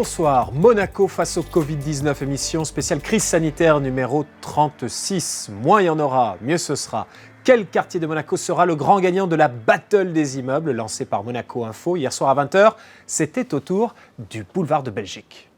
Bonsoir, Monaco face au Covid-19, émission spéciale crise sanitaire numéro 36. Moins il y en aura, mieux ce sera. Quel quartier de Monaco sera le grand gagnant de la Battle des immeubles lancée par Monaco Info hier soir à 20h? C'était au tour du boulevard de Belgique.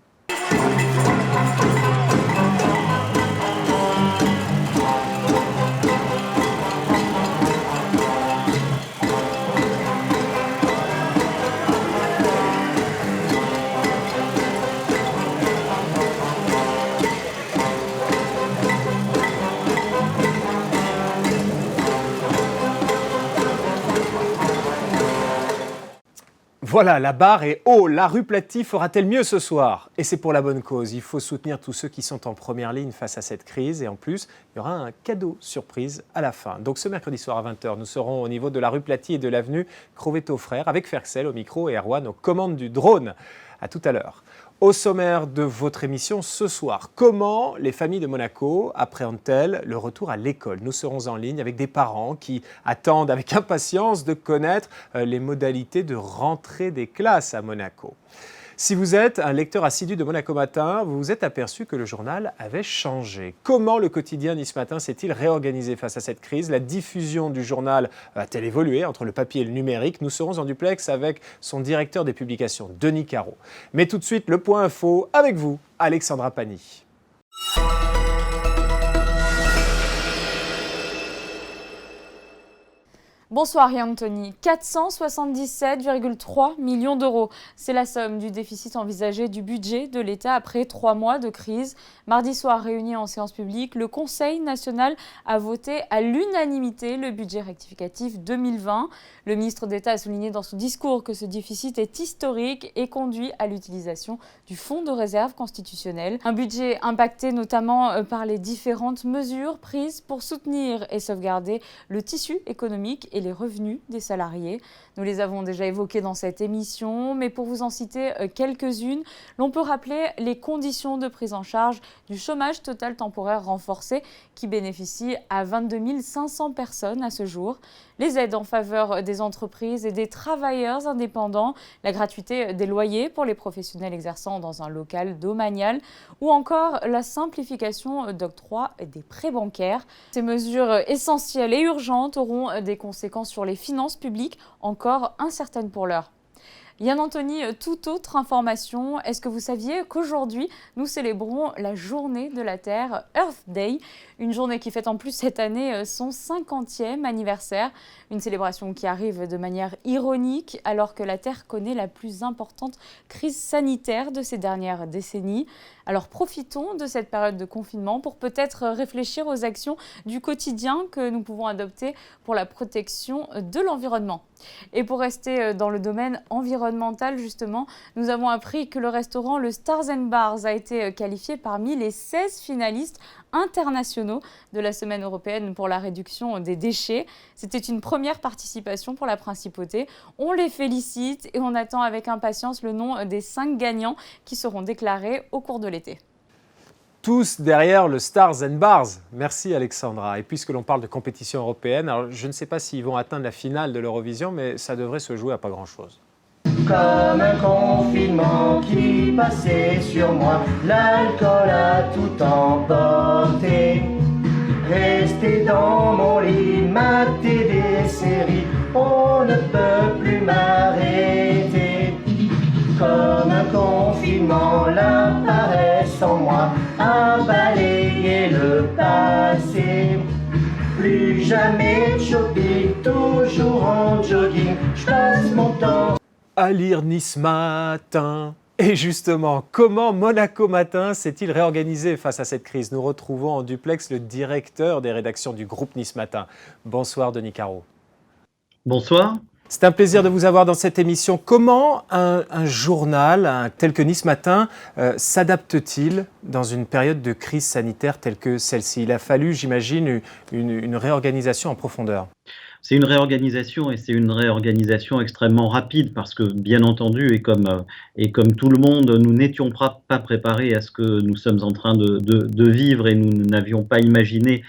Voilà, la barre est haut. La rue Platy fera-t-elle mieux ce soir? Et c'est pour la bonne cause. Il faut soutenir tous ceux qui sont en première ligne face à cette crise. Et en plus, il y aura un cadeau surprise à la fin. Donc ce mercredi soir à 20h, nous serons au niveau de la rue Platy et de l'avenue Crovetto-Frères avec Ferxel au micro et Erwan aux commandes du drone. À tout à l'heure. Au sommaire de votre émission ce soir, comment les familles de Monaco appréhendent-elles le retour à l'école? Nous serons en ligne avec des parents qui attendent avec impatience de connaître les modalités de rentrée des classes à Monaco. Si vous êtes un lecteur assidu de Monaco Matin, vous vous êtes aperçu que le journal avait changé. Comment le quotidien Nice Matin s'est-il réorganisé face à cette crise? La diffusion du journal a-t-elle évolué entre le papier et le numérique? Nous serons en duplex avec son directeur des publications, Denis Caro. Mais tout de suite, le point info avec vous, Alexandra Pani. Bonsoir Anthony. 477,3 millions d'euros. C'est la somme du déficit envisagé du budget de l'État après 3 mois de crise. Mardi soir, réuni en séance publique, le Conseil national a voté à l'unanimité le budget rectificatif 2020. Le ministre d'État a souligné dans son discours que ce déficit est historique et conduit à l'utilisation du fonds de réserve constitutionnel. Un budget impacté notamment par les différentes mesures prises pour soutenir et sauvegarder le tissu économique et les revenus des salariés. Nous les avons déjà évoqués dans cette émission, mais pour vous en citer quelques-unes, l'on peut rappeler les conditions de prise en charge du chômage total temporaire renforcé qui bénéficie à 22 500 personnes à ce jour, les aides en faveur des entreprises et des travailleurs indépendants, la gratuité des loyers pour les professionnels exerçant dans un local domanial ou encore la simplification d'octroi des prêts bancaires. Ces mesures essentielles et urgentes auront des conséquences sur les finances publiques encore incertaines pour l'heure. Yann Anthony, toute autre information, est-ce que vous saviez qu'aujourd'hui, nous célébrons la journée de la Terre, Earth Day, une journée qui fête en plus cette année son 50e anniversaire, une célébration qui arrive de manière ironique alors que la Terre connaît la plus importante crise sanitaire de ces dernières décennies. Alors profitons de cette période de confinement pour peut-être réfléchir aux actions du quotidien que nous pouvons adopter pour la protection de l'environnement. Et pour rester dans le domaine environnemental, justement, nous avons appris que le restaurant Le Stars and Bars a été qualifié parmi les 16 finalistes internationaux de la Semaine européenne pour la réduction des déchets. C'était une première participation pour la principauté. On les félicite et on attend avec impatience le nom des 5 gagnants qui seront déclarés au cours de l'été. Tous derrière le Stars and Bars. Merci Alexandra. Et puisque l'on parle de compétition européenne, alors je ne sais pas s'ils vont atteindre la finale de l'Eurovision, mais ça devrait se jouer à pas grand-chose. Comme un confinement qui passait sur moi, l'alcool a tout emporté. Resté dans mon lit, mater des séries, on ne peut plus m'arrêter. Comme un confinement, la paresse en moi a balayé le passé. Plus jamais de shopping, toujours en jogging, je passe mon temps à lire Nice Matin. Et justement, comment Monaco Matin s'est-il réorganisé face à cette crise? Nous retrouvons en duplex le directeur des rédactions du groupe Nice Matin. Bonsoir Denis Caro. Bonsoir. C'est un plaisir de vous avoir dans cette émission. Comment un journal tel que Nice Matin s'adapte-t-il dans une période de crise sanitaire telle que celle-ci? Il a fallu, j'imagine, une réorganisation en profondeur. C'est une réorganisation et c'est une réorganisation extrêmement rapide parce que, bien entendu, et comme tout le monde, nous n'étions pas préparés à ce que nous sommes en train de vivre et nous n'avions pas imaginé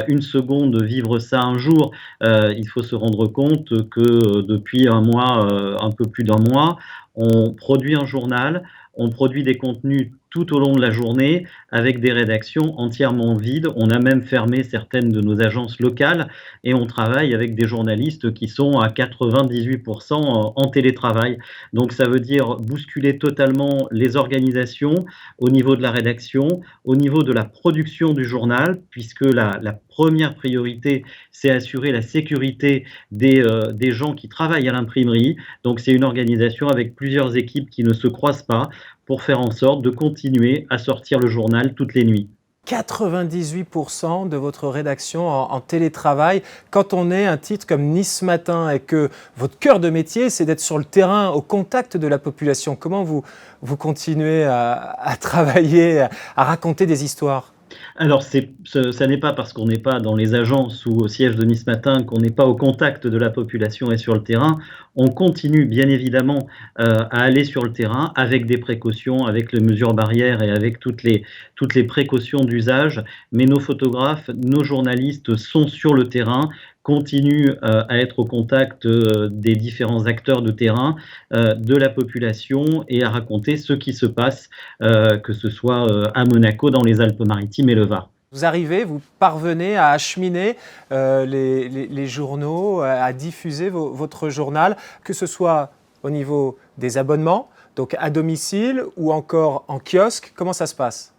une seconde vivre ça un jour. Il faut se rendre compte que depuis un mois, un peu plus d'un mois, on produit un journal, On produit des contenus tout au long de la journée avec des rédactions entièrement vides. On a même fermé certaines de nos agences locales et on travaille avec des journalistes qui sont à 98% en télétravail. Donc ça veut dire bousculer totalement les organisations au niveau de la rédaction, au niveau de la production du journal, puisque la première priorité, c'est assurer la sécurité des gens qui travaillent à l'imprimerie. Donc c'est une organisation avec plusieurs équipes qui ne se croisent pas pour faire en sorte de continuer à sortir le journal toutes les nuits. 98% de votre rédaction en télétravail. Quand on est un titre comme Nice Matin et que votre cœur de métier, c'est d'être sur le terrain, au contact de la population, comment vous continuez à travailler, à raconter des histoires ? Alors, ça n'est pas parce qu'on n'est pas dans les agences ou au siège de Nice Matin qu'on n'est pas au contact de la population et sur le terrain. On continue bien évidemment à aller sur le terrain avec des précautions, avec les mesures barrières et avec toutes les précautions d'usage. Mais nos photographes, nos journalistes sont sur le terrain, continuent à être au contact des différents acteurs de terrain, de la population et à raconter ce qui se passe, que ce soit à Monaco, dans les Alpes-Maritimes et le Var. Vous arrivez, vous parvenez à acheminer les journaux, à diffuser votre journal, que ce soit au niveau des abonnements, donc à domicile ou encore en kiosque. Comment ça se passe ?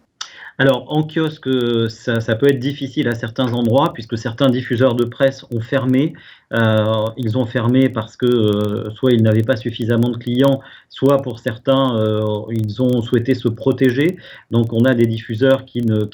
Alors, en kiosque, ça peut être difficile à certains endroits, puisque certains diffuseurs de presse ont fermé. Ils ont fermé parce que soit ils n'avaient pas suffisamment de clients, soit pour certains, ils ont souhaité se protéger. Donc, on a des diffuseurs qui ne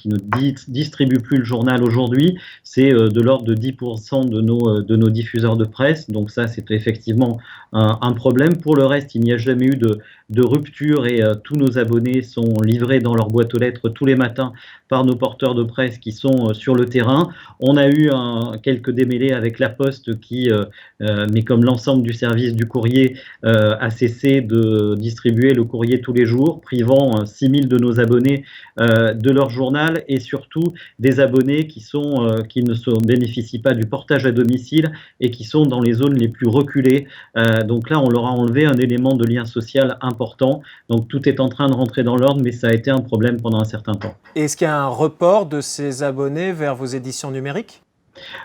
distribuent plus le journal aujourd'hui. C'est de l'ordre de 10% de nos diffuseurs de presse. Donc, ça, c'est effectivement un problème. Pour le reste, il n'y a jamais eu de rupture et tous nos abonnés sont livrés dans leur boîte aux lettres tous les matins par nos porteurs de presse qui sont sur le terrain. On a eu quelques démêlés avec la Poste qui, mais comme l'ensemble du service du courrier, a cessé de distribuer le courrier tous les jours, privant 6000 de nos abonnés de leur journal et surtout des abonnés qui ne bénéficient pas du portage à domicile et qui sont dans les zones les plus reculées. Donc là, on leur a enlevé un élément de lien social important. Donc tout est en train de rentrer dans l'ordre, mais ça a été un problème pendant un certain temps. Est-ce qu'il y a un report de ces abonnés vers vos éditions numériques ?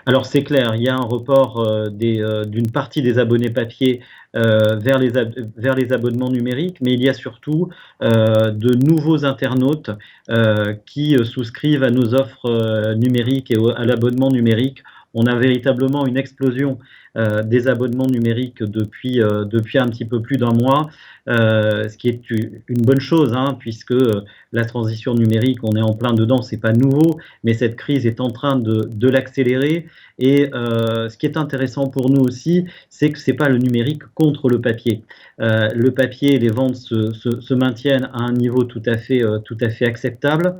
Alors c'est clair, il y a un report d'une partie des abonnés papier vers les abonnements numériques, mais il y a surtout de nouveaux internautes qui souscrivent à nos offres numériques et à l'abonnement numérique. On a véritablement une explosion des abonnements numériques depuis un petit peu plus d'un mois, ce qui est une bonne chose, puisque la transition numérique, on est en plein dedans, c'est pas nouveau, mais cette crise est en train de l'accélérer. Et ce qui est intéressant pour nous aussi, c'est que c'est pas le numérique contre le papier. Le papier et les ventes se maintiennent à un niveau tout à fait acceptable.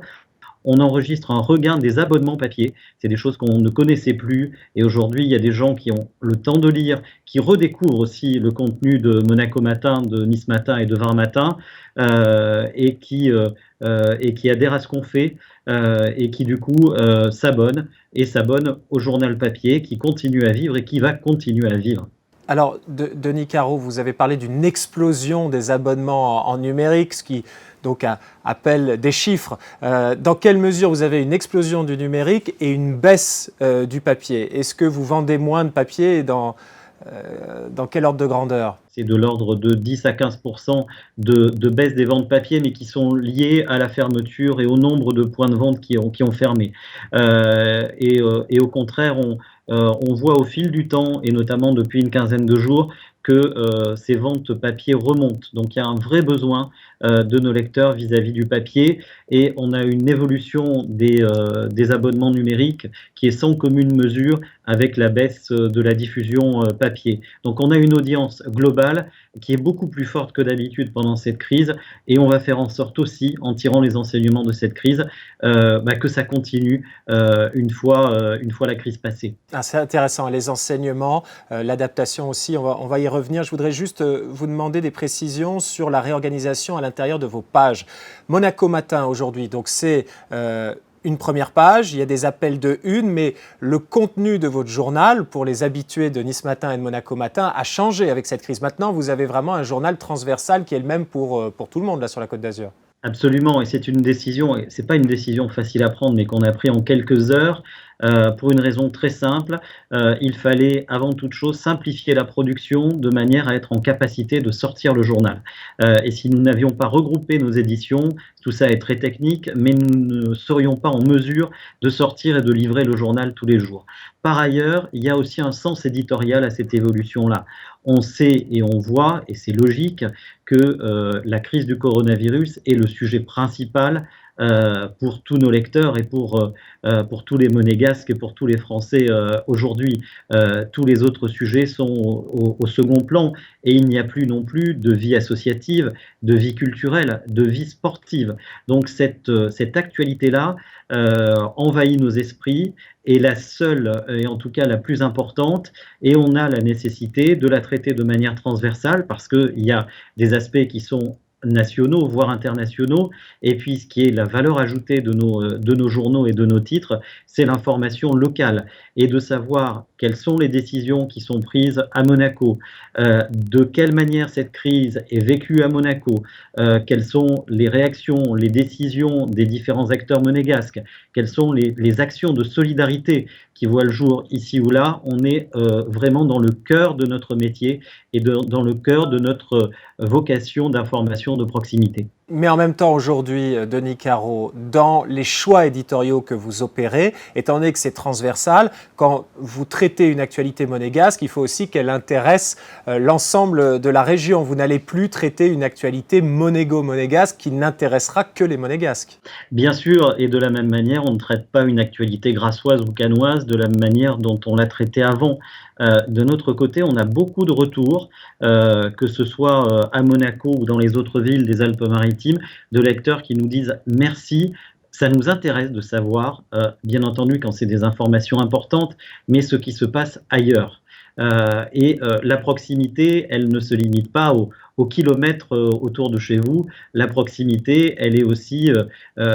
On enregistre un regain des abonnements papier. C'est des choses qu'on ne connaissait plus. Et aujourd'hui, il y a des gens qui ont le temps de lire, qui redécouvrent aussi le contenu de Monaco Matin, de Nice Matin et de Var Matin, et qui adhèrent à ce qu'on fait, et qui du coup s'abonnent au journal papier, qui continue à vivre et qui va continuer à vivre. Alors, Denis Caro, vous avez parlé d'une explosion des abonnements en numérique, ce qui donc appelle des chiffres. Dans quelle mesure vous avez une explosion du numérique et une baisse du papier ? Est-ce que vous vendez moins de papier et dans quel ordre de grandeur ? C'est de l'ordre de 10 à 15% de baisse des ventes papier, mais qui sont liées à la fermeture et au nombre de points de vente qui ont fermé. Et au contraire, on voit au fil du temps, et notamment depuis une quinzaine de jours, que ces ventes papier remontent. Donc il y a un vrai besoin de nos lecteurs vis-à-vis du papier, et on a une évolution des abonnements numériques qui est sans commune mesure avec la baisse de la diffusion papier. Donc on a une audience globale qui est beaucoup plus forte que d'habitude pendant cette crise, et on va faire en sorte aussi, en tirant les enseignements de cette crise, que ça continue une fois la crise passée. Ah, c'est intéressant, les enseignements, l'adaptation aussi, on va y revenir. Je voudrais juste vous demander des précisions sur la réorganisation à l'intérieur de vos pages. Monaco Matin aujourd'hui, donc c'est une première page, il y a des appels de une, mais le contenu de votre journal, pour les habitués de Nice Matin et de Monaco Matin, a changé avec cette crise. Maintenant, vous avez vraiment un journal transversal qui est le même pour tout le monde là sur la Côte d'Azur. Absolument, et c'est une décision, et c'est pas une décision facile à prendre, mais qu'on a pris en quelques heures, pour une raison très simple. Il fallait avant toute chose simplifier la production de manière à être en capacité de sortir le journal. Et si nous n'avions pas regroupé nos éditions, tout ça est très technique, mais nous ne serions pas en mesure de sortir et de livrer le journal tous les jours. Par ailleurs, il y a aussi un sens éditorial à cette évolution-là. On sait et on voit, et c'est logique, que la crise du coronavirus est le sujet principal pour tous nos lecteurs et pour tous les monégasques et pour tous les Français aujourd'hui. Tous les autres sujets sont au second plan et il n'y a plus non plus de vie associative, de vie culturelle, de vie sportive. Donc cette actualité-là envahit nos esprits, est la seule et en tout cas la plus importante, et on a la nécessité de la traiter de manière transversale parce qu'il y a des aspects qui sont nationaux, voire internationaux, et puis ce qui est la valeur ajoutée de nos journaux et de nos titres, c'est l'information locale, et de savoir quelles sont les décisions qui sont prises à Monaco, de quelle manière cette crise est vécue à Monaco, quelles sont les réactions, les décisions des différents acteurs monégasques, quelles sont les actions de solidarité qui voient le jour ici ou là. On est vraiment dans le cœur de notre métier et dans le cœur de notre vocation d'information de proximité. Mais en même temps, aujourd'hui, Denis Caro, dans les choix éditoriaux que vous opérez, étant donné que c'est transversal, quand vous traitez une actualité monégasque, il faut aussi qu'elle intéresse l'ensemble de la région. Vous n'allez plus traiter une actualité monégasque qui n'intéressera que les monégasques. Bien sûr, et de la même manière, on ne traite pas une actualité grassoise ou cannoise de la manière dont on l'a traitée avant. De notre côté, on a beaucoup de retours, que ce soit à Monaco ou dans les autres villes des Alpes-Maritimes, de lecteurs qui nous disent merci. Ça nous intéresse de savoir, bien entendu quand c'est des informations importantes, mais ce qui se passe ailleurs. La proximité, elle ne se limite pas au kilomètre autour de chez vous. La proximité, elle est aussi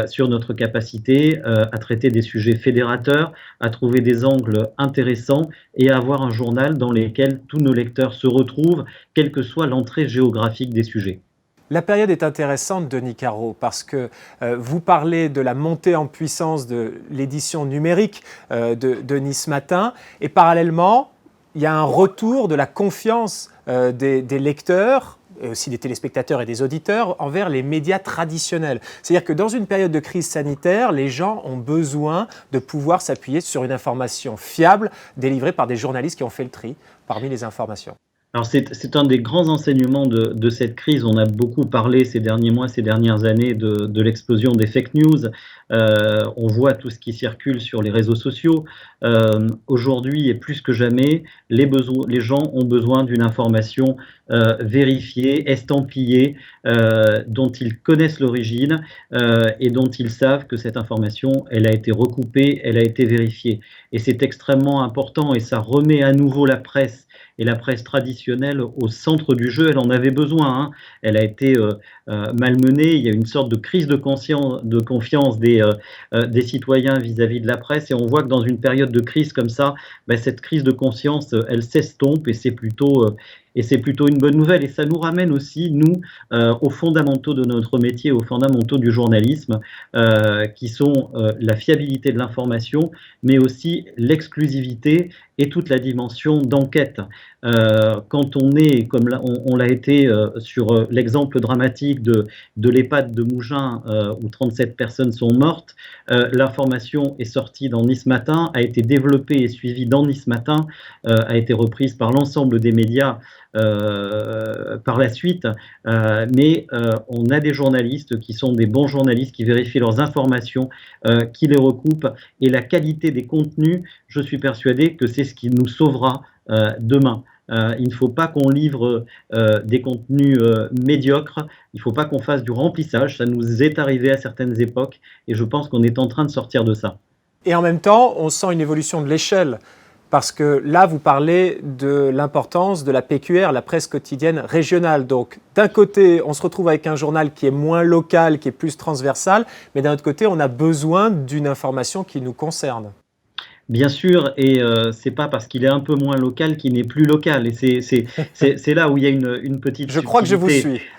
sur notre capacité à traiter des sujets fédérateurs, à trouver des angles intéressants et à avoir un journal dans lequel tous nos lecteurs se retrouvent, quelle que soit l'entrée géographique des sujets. La période est intéressante, Denis Caro, parce que vous parlez de la montée en puissance de l'édition numérique de Nice Matin, et parallèlement, il y a un retour de la confiance des lecteurs, et aussi des téléspectateurs et des auditeurs, envers les médias traditionnels. C'est-à-dire que dans une période de crise sanitaire, les gens ont besoin de pouvoir s'appuyer sur une information fiable, délivrée par des journalistes qui ont fait le tri parmi les informations. Alors c'est un des grands enseignements de cette crise. On a beaucoup parlé ces derniers mois, ces dernières années de l'explosion des fake news. On voit tout ce qui circule sur les réseaux sociaux. Aujourd'hui et plus que jamais, les gens ont besoin d'une information vérifiée, estampillée, dont ils connaissent l'origine et dont ils savent que cette information, elle a été recoupée, elle a été vérifiée. Et c'est extrêmement important et ça remet à nouveau la presse et la presse traditionnelle au centre du jeu. Elle en avait besoin, hein. Elle a été malmenée. Il y a une sorte de crise de confiance des citoyens vis-à-vis de la presse, et on voit que dans une période de crise comme ça, cette crise de conscience, elle s'estompe, et c'est plutôt une bonne nouvelle. Et ça nous ramène aussi, nous, aux fondamentaux de notre métier, aux fondamentaux du journalisme, qui sont la fiabilité de l'information, mais aussi l'exclusivité et toute la dimension d'enquête. Quand on est, comme on l'a été sur l'exemple dramatique de l'EHPAD de Mougins, où 37 personnes sont mortes, l'information est sortie dans Nice Matin, a été développée et suivie dans Nice Matin, a été reprise par l'ensemble des médias par la suite, mais on a des journalistes qui sont des bons journalistes, qui vérifient leurs informations, qui les recoupent, et la qualité des contenus, je suis persuadé que c'est ce qui nous sauvera demain. Il ne faut pas qu'on livre des contenus médiocres, il ne faut pas qu'on fasse du remplissage, ça nous est arrivé à certaines époques, et je pense qu'on est en train de sortir de ça. Et en même temps, on sent une évolution de l'échelle. parce que là, vous parlez de l'importance de la PQR, la presse quotidienne régionale. Donc, d'un côté, on se retrouve avec un journal qui est moins local, qui est plus transversal, mais d'un autre côté, on a besoin d'une information qui nous concerne. Bien sûr, et c'est pas parce qu'il est un peu moins local qu'il n'est plus local. Et c'est là où il y a une petite Je crois que je vous subtilité. suis.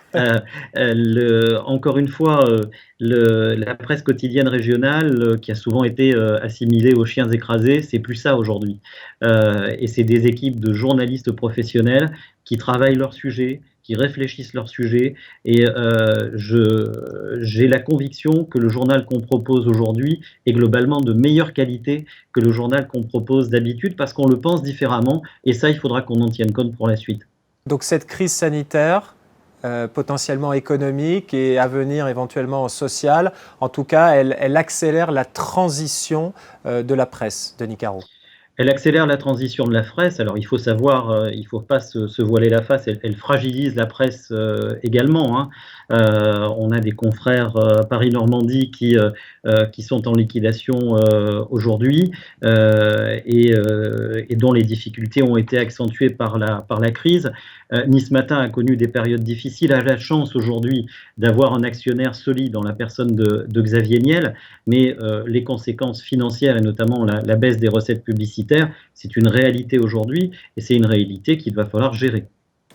Encore une fois, la presse quotidienne régionale, qui a souvent été assimilée aux chiens écrasés, c'est plus ça aujourd'hui. Et c'est des équipes de journalistes professionnels qui travaillent leur sujet, qui réfléchissent leur sujet. Et j'ai la conviction que le journal qu'on propose aujourd'hui est globalement de meilleure qualité que le journal qu'on propose d'habitude, parce qu'on le pense différemment. Et ça, il faudra qu'on en tienne compte pour la suite. Donc cette crise sanitaire, potentiellement économique et à venir éventuellement sociale, en tout cas, elle accélère la transition de la presse, Denis Caro. Elle accélère la transition de la presse. Alors, il faut savoir, il ne faut pas se voiler la face, elle fragilise la presse également, hein. On a des confrères Paris-Normandie qui sont en liquidation aujourd'hui et dont les difficultés ont été accentuées par la crise. Nice Matin a connu des périodes difficiles, a la chance aujourd'hui d'avoir un actionnaire solide dans la personne de Xavier Niel, mais les conséquences financières et notamment la baisse des recettes publicitaires, c'est une réalité aujourd'hui et c'est une réalité qu'il va falloir gérer.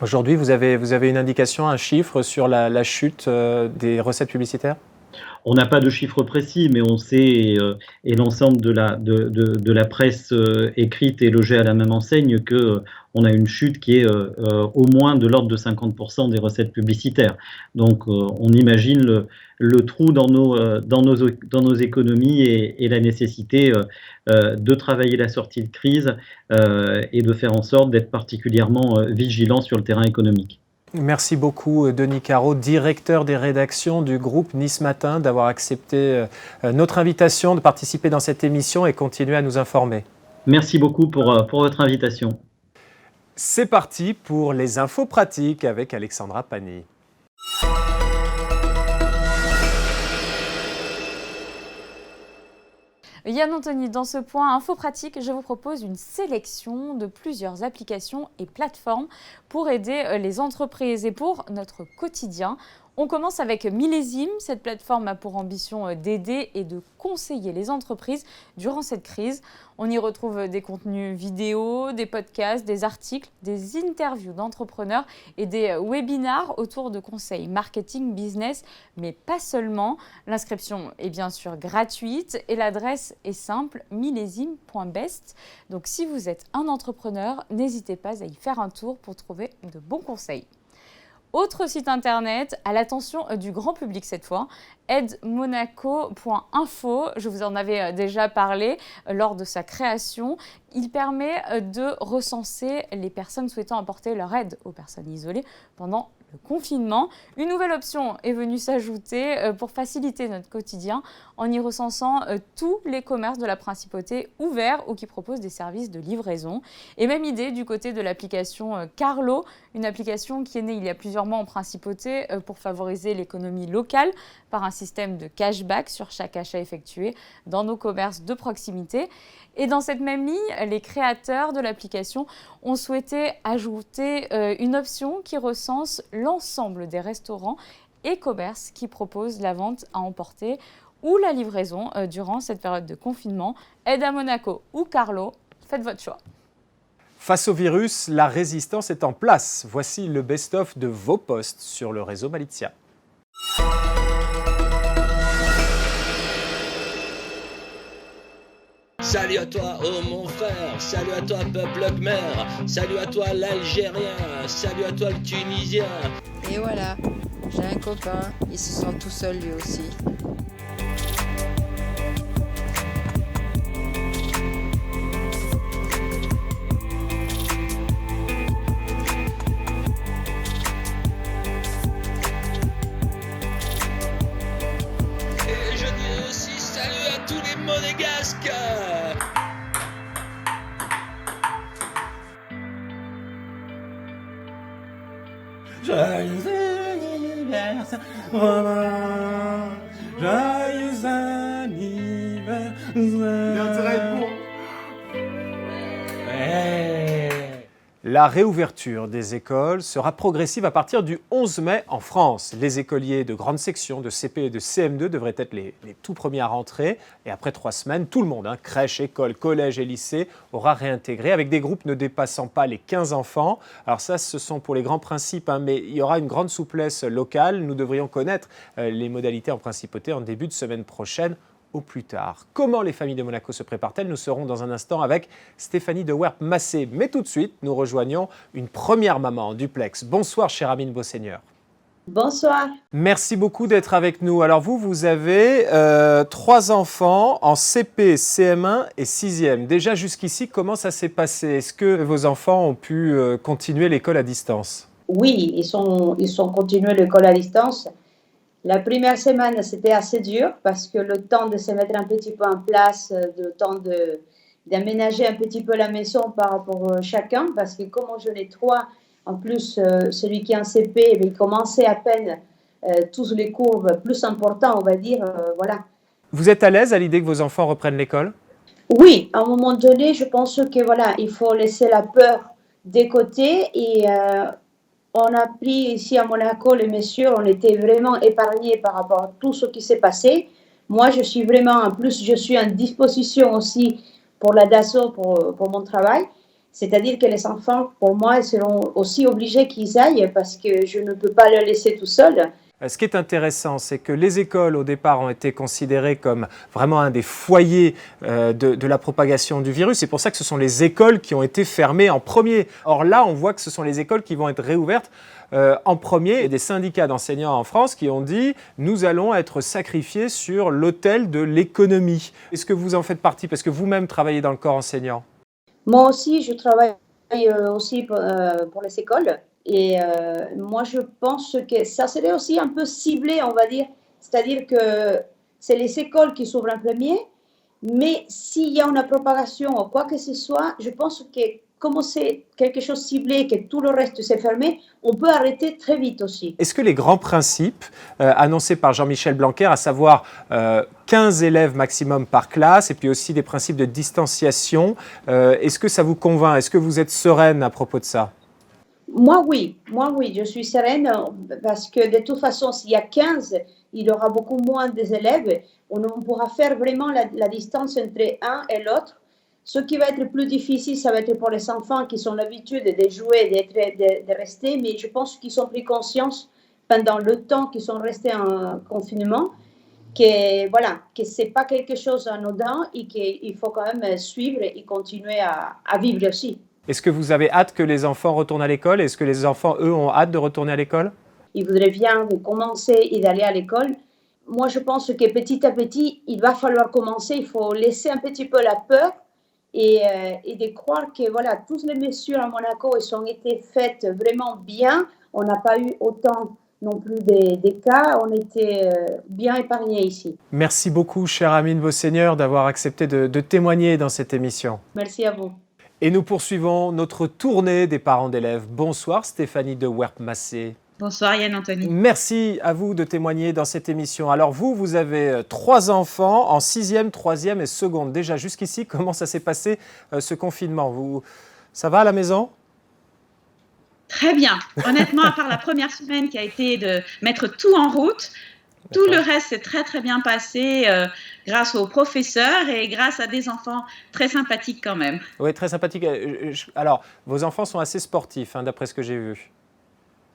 Aujourd'hui, vous avez une indication, un chiffre sur la chute des recettes publicitaires ? On n'a pas de chiffres précis, mais on sait, et l'ensemble de la presse écrite est logée à la même enseigne, qu'on a une chute qui est au moins de l'ordre de 50% des recettes publicitaires. Donc on imagine le trou dans nos économies et la nécessité de travailler la sortie de crise et de faire en sorte d'être particulièrement vigilant sur le terrain économique. Merci beaucoup Denis Caro, directeur des rédactions du groupe Nice Matin, d'avoir accepté notre invitation de participer dans cette émission et continuer à nous informer. Merci beaucoup pour votre invitation. C'est parti pour les infos pratiques avec Alexandra Pani. Yann Anthony, dans ce point info pratique, je vous propose une sélection de plusieurs applications et plateformes pour aider les entreprises et pour notre quotidien. On commence avec Millésime. Cette plateforme a pour ambition d'aider et de conseiller les entreprises durant cette crise. On y retrouve des contenus vidéo, des podcasts, des articles, des interviews d'entrepreneurs et des webinars autour de conseils marketing, business, mais pas seulement. L'inscription est bien sûr gratuite et l'adresse est simple, millésime.best. Donc si vous êtes un entrepreneur, n'hésitez pas à y faire un tour pour trouver de bons conseils. Autre site internet, à l'attention du grand public cette fois, aidmonaco.info. Je vous en avais déjà parlé lors de sa création. Il permet de recenser les personnes souhaitant apporter leur aide aux personnes isolées pendant le confinement. Une nouvelle option est venue s'ajouter pour faciliter notre quotidien en y recensant tous les commerces de la principauté ouverts ou qui proposent des services de livraison. Et même idée du côté de l'application Carlo, une application qui est née il y a plusieurs mois en principauté pour favoriser l'économie locale par un système de cashback sur chaque achat effectué dans nos commerces de proximité. Et dans cette même ligne, les créateurs de l'application ont souhaité ajouter une option qui recense l'ensemble des restaurants et commerces qui proposent la vente à emporter ou la livraison durant cette période de confinement. Aide à Monaco ou Carlo, faites votre choix. Face au virus, la résistance est en place. Voici le best-of de vos posts sur le réseau Malizia. Salut à toi, oh mon frère, salut à toi, peuple khmer, salut à toi, l'Algérien, salut à toi, le Tunisien. Et voilà, j'ai un copain, il se sent tout seul lui aussi. Et je dis aussi salut à tous les monégasques. Joyeux anniversaire, Romain. Joyeux anniversaire. La réouverture des écoles sera progressive à partir du 11 mai en France. Les écoliers de grande section, de CP et de CM2 devraient être les tout premiers à rentrer. Et après 3 semaines, tout le monde, crèche, école, collège et lycée, aura réintégré avec des groupes ne dépassant pas les 15 enfants. Alors ça, ce sont pour les grands principes, mais il y aura une grande souplesse locale. Nous devrions connaître les modalités en principauté en début de semaine prochaine au plus tard. Comment les familles de Monaco se préparent-elles? Nous serons dans un instant avec Stéphanie de Werp-Massé. Mais tout de suite, nous rejoignons une première maman en duplex. Bonsoir, chère Amine Beauseigneur. Bonsoir. Merci beaucoup d'être avec nous. Alors vous avez 3 enfants en CP, CM1 et 6e. Déjà jusqu'ici, comment ça s'est passé? Est-ce que vos enfants ont pu continuer l'école à distance? Oui, ils sont continués l'école à distance. La première semaine, c'était assez dur parce que le temps de se mettre un petit peu en place, le temps d'aménager un petit peu la maison par rapport à chacun, parce que comme j'en ai 3, en plus, celui qui est en CP, il commençait à peine tous les cours plus importants, on va dire, voilà. Vous êtes à l'aise à l'idée que vos enfants reprennent l'école? Oui, à un moment donné, je pense que voilà, il faut laisser la peur de côté et on a pris ici à Monaco, les messieurs, on était vraiment épargnés par rapport à tout ce qui s'est passé. Moi, je suis vraiment, en plus, je suis en disposition aussi pour la DASO, pour mon travail. C'est-à-dire que les enfants, pour moi, ils seront aussi obligés qu'ils aillent parce que je ne peux pas les laisser tout seuls. Ce qui est intéressant, c'est que les écoles, au départ, ont été considérées comme vraiment un des foyers de la propagation du virus. C'est pour ça que ce sont les écoles qui ont été fermées en premier. Or là, on voit que ce sont les écoles qui vont être réouvertes en premier. Il y a des syndicats d'enseignants en France qui ont dit « nous allons être sacrifiés sur l'autel de l'économie ». Est-ce que vous en faites partie? Parce que vous-même travaillez dans le corps enseignant. Moi aussi, je travaille aussi pour les écoles. Et moi, je pense que ça serait aussi un peu ciblé, on va dire. C'est-à-dire que c'est les écoles qui s'ouvrent en premier. Mais s'il y a une propagation ou quoi que ce soit, je pense que comme c'est quelque chose ciblé, que tout le reste s'est fermé, on peut arrêter très vite aussi. Est-ce que les grands principes annoncés par Jean-Michel Blanquer, à savoir 15 élèves maximum par classe et puis aussi des principes de distanciation, est-ce que ça vous convainc? Est-ce que vous êtes sereine à propos de ça? Moi, oui, je suis sereine parce que de toute façon, s'il y a 15, il y aura beaucoup moins d'élèves. On pourra faire vraiment la distance entre un et l'autre. Ce qui va être le plus difficile, ça va être pour les enfants qui sont l'habitude de jouer, de rester, mais je pense qu'ils ont pris conscience pendant le temps qu'ils sont restés en confinement que voilà, que c'est pas quelque chose d'anodin et qu'il faut quand même suivre et continuer à vivre aussi. Est-ce que vous avez hâte que les enfants retournent à l'école? Est-ce que les enfants, eux, ont hâte de retourner à l'école? Ils voudraient bien commencer et d'aller à l'école. Moi, je pense que petit à petit, il va falloir commencer. Il faut laisser un petit peu la peur et de croire que voilà, toutes les mesures à Monaco, elles ont été faites vraiment bien. On n'a pas eu autant non plus des cas. On était bien épargnés ici. Merci beaucoup, chère Amine Beauseigneur, d'avoir accepté de témoigner dans cette émission. Merci à vous. Et nous poursuivons notre tournée des parents d'élèves. Bonsoir Stéphanie de Werp-Massé. Bonsoir Yann Anthony. Merci à vous de témoigner dans cette émission. Alors vous avez 3 enfants en 6e, 3e et 2e. Déjà jusqu'ici, comment ça s'est passé ce confinement? Ça va à la maison? Très bien. Honnêtement, à part la première semaine qui a été de mettre tout en route, tout le reste s'est très très bien passé grâce aux professeurs et grâce à des enfants très sympathiques quand même. Oui, très sympathiques. Alors, vos enfants sont assez sportifs, d'après ce que j'ai vu.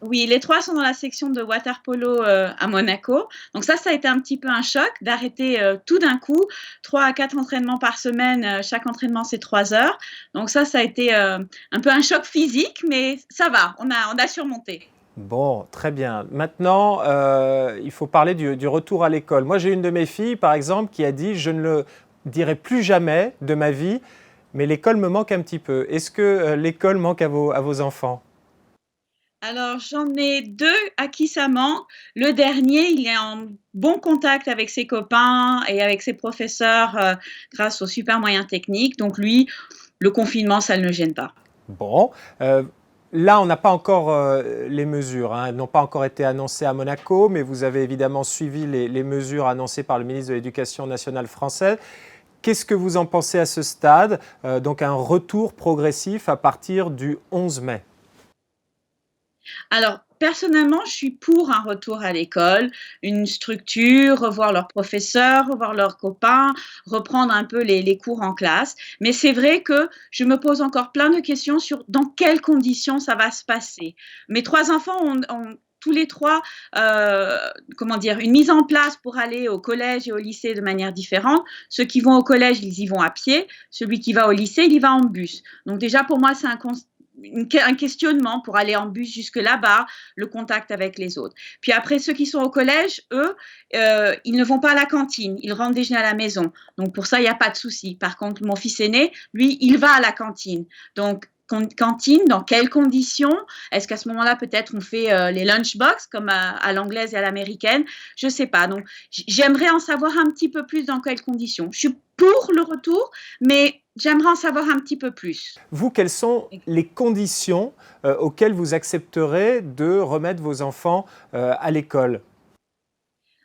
Oui, les 3 sont dans la section de water polo à Monaco. Donc ça a été un petit peu un choc d'arrêter tout d'un coup. 3 à 4 entraînements par semaine, chaque entraînement c'est 3 heures. Donc ça a été un peu un choc physique, mais ça va, on a surmonté. Bon, très bien. Maintenant, il faut parler du retour à l'école. Moi, j'ai une de mes filles, par exemple, qui a dit « Je ne le dirai plus jamais de ma vie, mais l'école me manque un petit peu ». Est-ce que l'école manque à vos enfants? Alors, j'en ai 2 à qui ça manque. Le dernier, il est en bon contact avec ses copains et avec ses professeurs grâce aux super moyens techniques. Donc lui, le confinement, ça ne le gêne pas. Bon. Là, on n'a pas encore les mesures, elles n'ont pas encore été annoncées à Monaco, mais vous avez évidemment suivi les mesures annoncées par le ministre de l'Éducation nationale française. Qu'est-ce que vous en pensez à ce stade? Donc un retour progressif à partir du 11 mai. Alors, personnellement, je suis pour un retour à l'école, une structure, revoir leurs professeurs, revoir leurs copains, reprendre un peu les cours en classe. Mais c'est vrai que je me pose encore plein de questions sur dans quelles conditions ça va se passer. Mes 3 enfants ont tous les 3, une mise en place pour aller au collège et au lycée de manière différente. Ceux qui vont au collège, ils y vont à pied. Celui qui va au lycée, il y va en bus. Donc déjà, pour moi, c'est un questionnement pour aller en bus jusque là-bas, le contact avec les autres. Puis après, ceux qui sont au collège, eux, ils ne vont pas à la cantine, ils rentrent déjeuner à la maison. Donc pour ça, il n'y a pas de souci. Par contre, mon fils aîné, lui, il va à la cantine. Donc cantine, dans quelles conditions? Est-ce qu'à ce moment-là, peut-être on fait les lunchbox comme à l'anglaise et à l'américaine? Je ne sais pas. Donc j'aimerais en savoir un petit peu plus dans quelles conditions. Je suis pour le retour, mais j'aimerais en savoir un petit peu plus. Vous, quelles sont les conditions auxquelles vous accepterez de remettre vos enfants à l'école?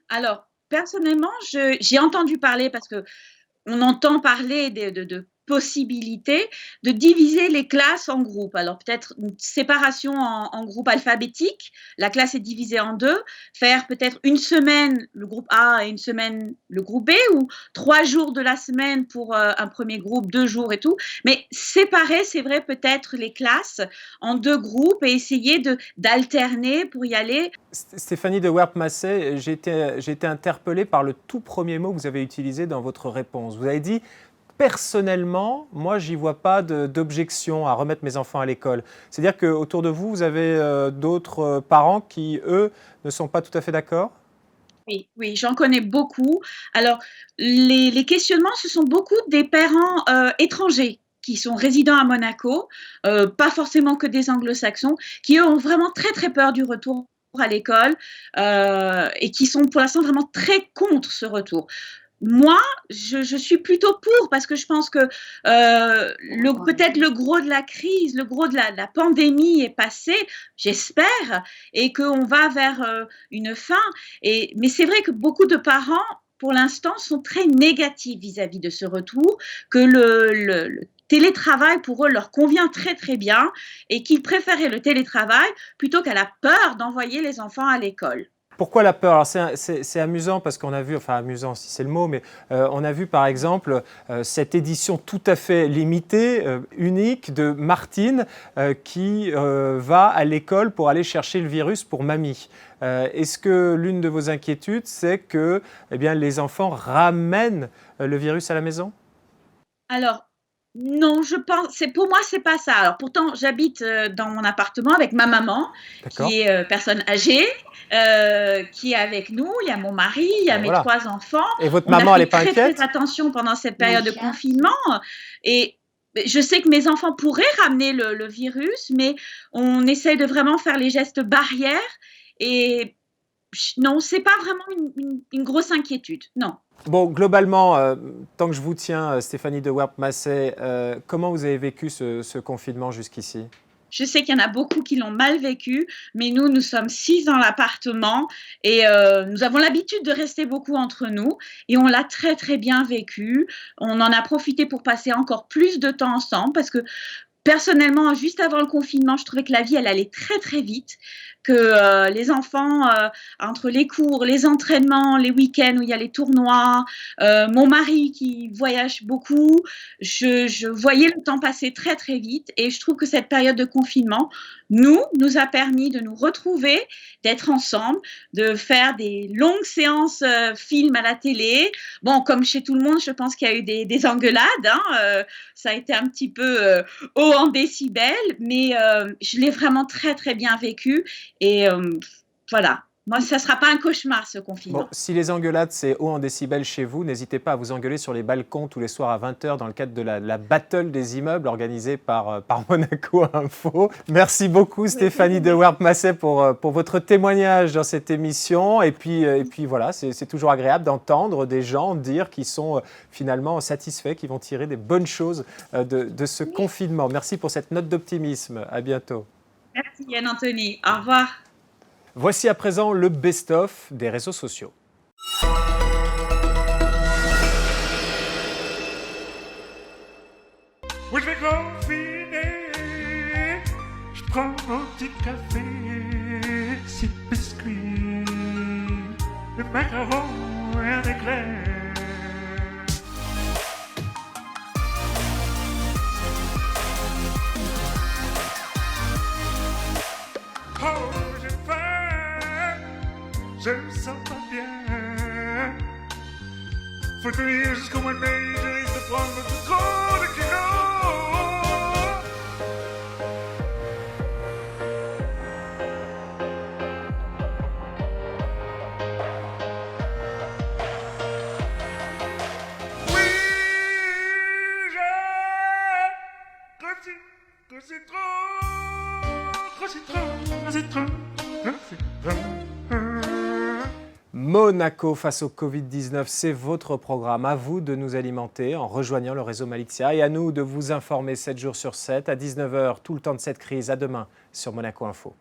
Alors, personnellement, j'ai entendu parler, parce qu'on entend parler de possibilité de diviser les classes en groupes. Alors peut-être une séparation en groupes alphabétiques, la classe est divisée en 2, faire peut-être une semaine le groupe A et une semaine le groupe B, ou 3 jours de la semaine pour un premier groupe, 2 jours et tout, mais séparer, c'est vrai, peut-être les classes en 2 groupes et essayer d'alterner pour y aller. Stéphanie de Werp-Massé, j'ai été interpellée par le tout premier mot que vous avez utilisé dans votre réponse. Vous avez dit: personnellement, moi, j'y vois pas d'objection à remettre mes enfants à l'école. C'est-à-dire qu'autour de vous, vous avez d'autres parents qui, eux, ne sont pas tout à fait d'accord? Oui, j'en connais beaucoup. Alors, les questionnements, ce sont beaucoup des parents étrangers qui sont résidents à Monaco, pas forcément que des anglo-saxons, qui eux ont vraiment très très peur du retour à l'école et qui sont pour l'instant vraiment très contre ce retour. Moi, je suis plutôt pour, parce que je pense que peut-être le gros de la crise, le gros de la pandémie est passé, j'espère, et qu'on va vers une fin. Mais c'est vrai que beaucoup de parents, pour l'instant, sont très négatifs vis-à-vis de ce retour, que le télétravail pour eux leur convient très très bien et qu'ils préféraient le télétravail plutôt qu'à la peur d'envoyer les enfants à l'école. Pourquoi la peur? Alors c'est amusant parce qu'on a vu, enfin amusant si c'est le mot, mais on a vu par exemple cette édition tout à fait limitée, unique de Martine qui va à l'école pour aller chercher le virus pour mamie. Est-ce que l'une de vos inquiétudes, c'est que les enfants ramènent le virus à la maison? Alors, non, pour moi, c'est pas ça. Alors pourtant, j'habite dans mon appartement avec ma maman, qui est personne âgée, qui est avec nous. Il y a mon mari, il y a mes 3 enfants. Et votre maman, elle n'est pas inquiète? Très attention pendant cette période de confinement. Et je sais que mes enfants pourraient ramener le virus, mais on essaie de vraiment faire les gestes barrières. Et non, c'est pas vraiment une grosse inquiétude, non. Bon, globalement, tant que je vous tiens, Stéphanie de Werp-Massé, comment vous avez vécu ce confinement jusqu'ici? Je sais qu'il y en a beaucoup qui l'ont mal vécu, mais nous sommes 6 dans l'appartement et nous avons l'habitude de rester beaucoup entre nous et on l'a très très bien vécu. On en a profité pour passer encore plus de temps ensemble parce que personnellement, juste avant le confinement, je trouvais que la vie, elle allait très très vite, que les enfants, entre les cours, les entraînements, les week-ends où il y a les tournois, mon mari qui voyage beaucoup, je voyais le temps passer très très vite et je trouve que cette période de confinement nous a permis de nous retrouver, d'être ensemble, de faire des longues séances films à la télé. Bon, comme chez tout le monde, je pense qu'il y a eu des engueulades, hein, ça a été un petit peu haut en décibels, mais je l'ai vraiment très très bien vécu et voilà. Moi, ça ne sera pas un cauchemar, ce confinement. Bon, si les engueulades, c'est haut en décibels chez vous, n'hésitez pas à vous engueuler sur les balcons tous les soirs à 20h dans le cadre de la battle des immeubles organisée par Monaco Info. Merci beaucoup, Stéphanie de Werp-Massé, pour votre témoignage dans cette émission. Et puis voilà, c'est toujours agréable d'entendre des gens dire qu'ils sont finalement satisfaits, qu'ils vont tirer des bonnes choses de ce confinement. Merci pour cette note d'optimisme. À bientôt. Merci Yann-Anthony. Au revoir. Voici à présent le best-of des réseaux sociaux. où je vais confiner. Je prends mon petit café, six biscuits, le macaron et un éclair. Oh, j'ai faim, je me sens pas bien. Faut tenir jusqu'au mois de mai, je risque de prendre beaucoup trop de kilos. Oui, j'ai grossi trop. Monaco face au Covid-19, c'est votre programme. À vous de nous alimenter en rejoignant le réseau Malixia et à nous de vous informer 7 jours sur 7 à 19h, tout le temps de cette crise. À demain sur Monaco Info.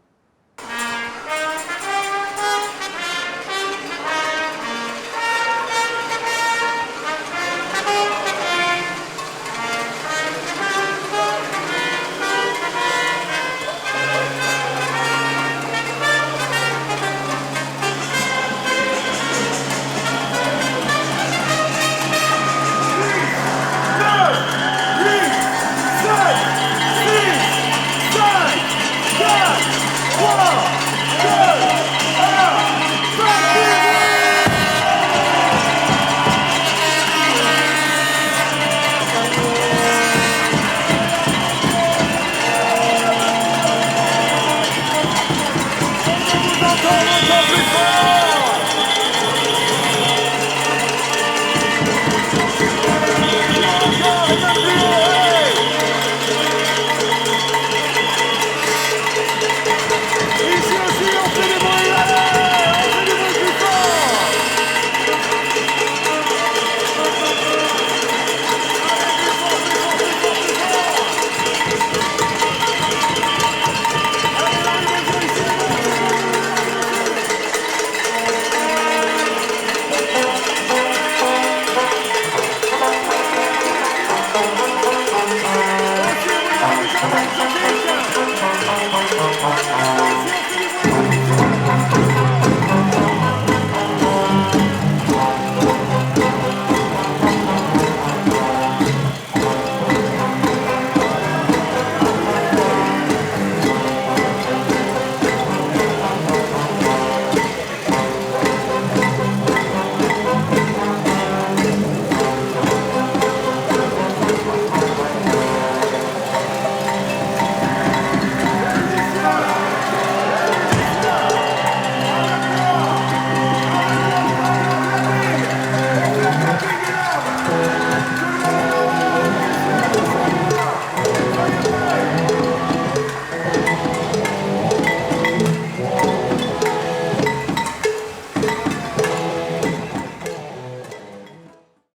Thank you.